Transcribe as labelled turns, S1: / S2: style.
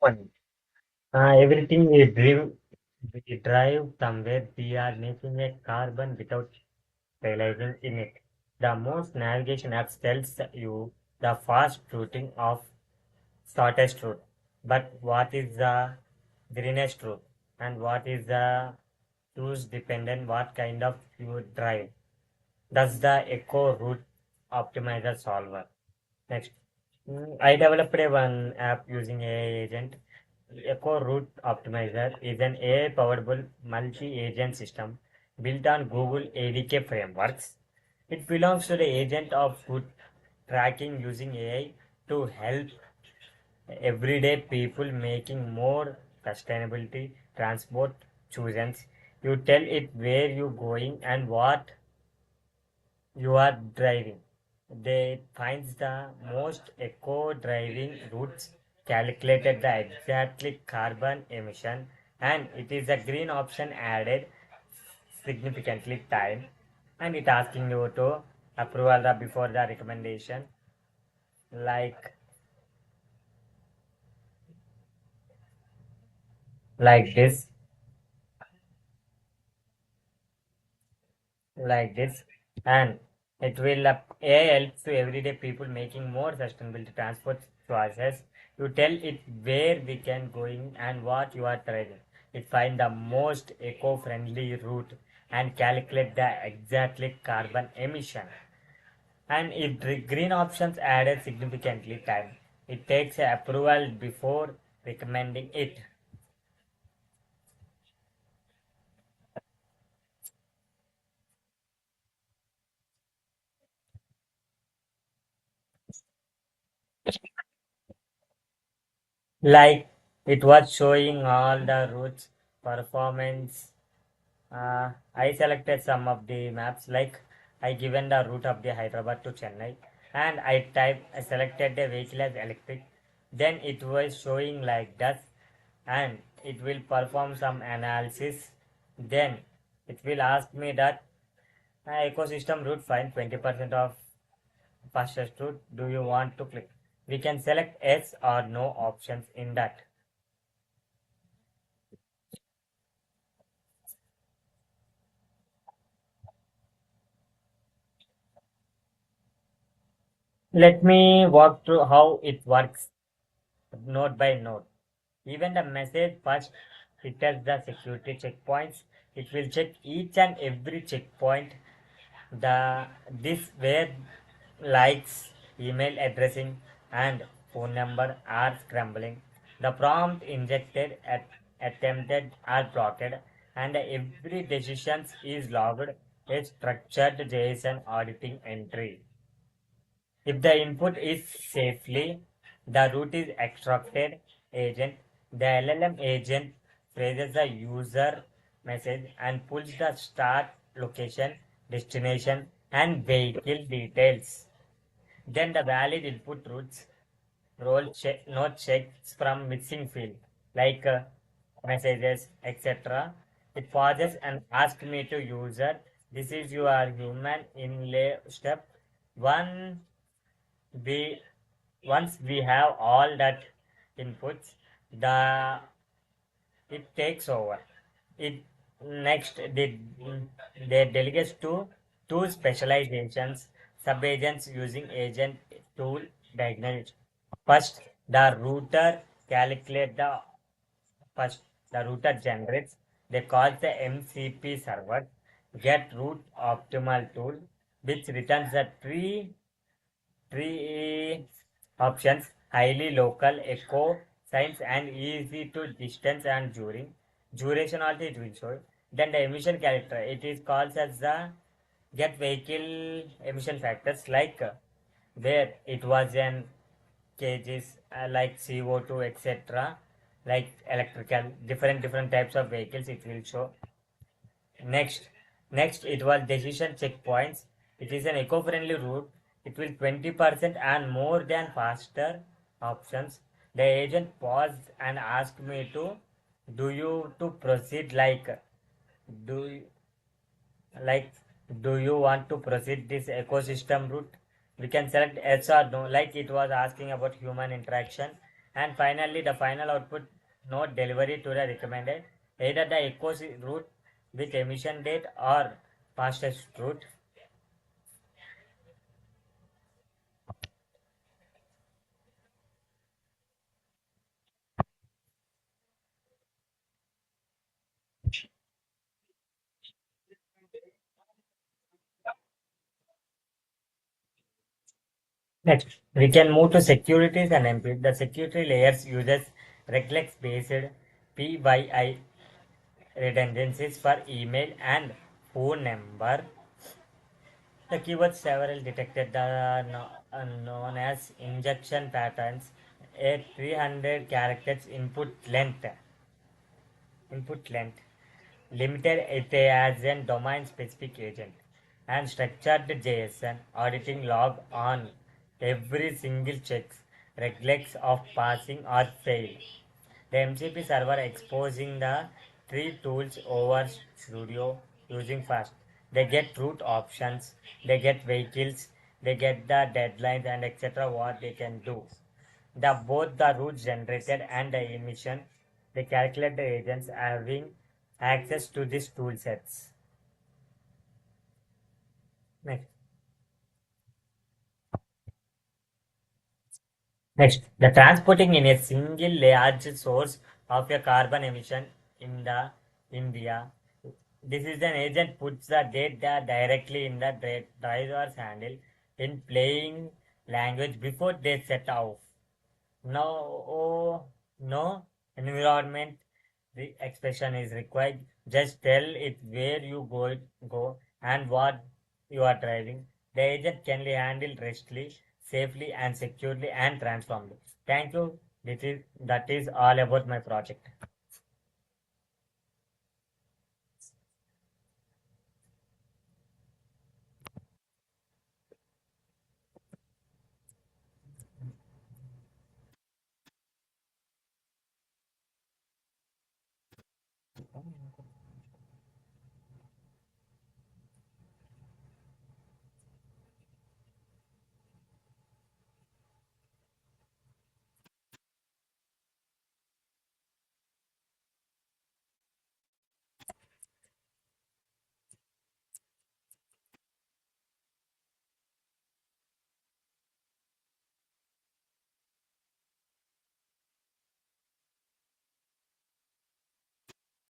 S1: One. Everything we drive somewhere, we are making a carbon without realizing in it. The most navigation apps tells you the fast routing of shortest route. But what is the greenest route? And what is the use dependent what kind of you drive? That's the eco route optimizer solver. Next. I developed a one app using AI agent. Echo Route Optimizer is an AI-powered multi-agent system built on Google ADK frameworks. It belongs to the agent of route tracking using AI to help everyday people making more sustainability transport choices. You tell it where you're going and what you are driving. They finds the most eco-driving routes, calculated the exactly carbon emission, and it is a green option added significantly time, and it asking you to approval the before the recommendation like like this this, and it will AI helps to everyday people making more sustainable transport choices. You tell it where we can going and what you are driving. It find the most eco-friendly route and calculate the exactly carbon emission. And if the green options added significantly time, it takes approval before recommending it. Like it was showing all the routes performance. I selected some of the maps, like I given the route of the Hyderabad to Chennai, and I selected the vehicle as electric. Then it was showing like that, and it will perform some analysis. Then it will ask me that ecosystem route find 20% of fastest route. Do you want to click? We can select yes or no options in that. Let me walk through how it works node by node. Even the message first filters the security checkpoints. It will check each and every checkpoint. The this where likes, email addressing, and phone number are scrambling. The prompt injected at attempted are blocked, and every decision is logged a structured JSON auditing entry. If the input is safely, the route is extracted agent. The LLM agent phrases the user message and pulls the start location, destination, and vehicle details. Then the valid input routes role check, no checks from missing field like messages, etc. It pauses and asks me to user. This is your human inlay step. One we once we have all that inputs, the it takes over. It next they delegates to two specializations subagents using agent tool diagnose. First, the router calculate the first the router generates. They call the MCP server get route optimal tool, which returns the three options highly local, echo, science, and easy to distance and during. Duration also it will show. Then the emission character, it is called as the get vehicle emission factors like where it was in kgs like CO2 etc. Like electrical different types of vehicles it will show. Next, it was decision checkpoints. It is an eco-friendly route. It will 20% and more than faster options. The agent paused and asked me to, do you to proceed do you- like do you want to proceed this ecosystem route? We can select yes or no. Like it was asking about human interaction. And finally, the final output node delivery to the recommended, either the echoes route with emission date or fastest route. Next, we can move to securities and MP. The security layers uses regex-based PYI redundancies for email and phone number. The keywords several detected the known as injection patterns, a 300 characters input length, limited it as a domain-specific agent, and structured JSON auditing log on every single checks, regex of passing or fail. The MCP server exposing the three tools over Studio using fast. They get route options, they get vehicles, they get the deadlines and etc. what they can do. The both the routes generated and the emission, they calculate the agents having access to these tool sets. Next. Next, the transporting in a single large source of a carbon emission in the India. This is an agent puts the data directly in the driver's handle in plain language before they set off. No, no environment the expression is required. Just tell it where you go and what you are driving. The agent can be handled restly, safely and securely and transformed. Thank you. That is all about my project.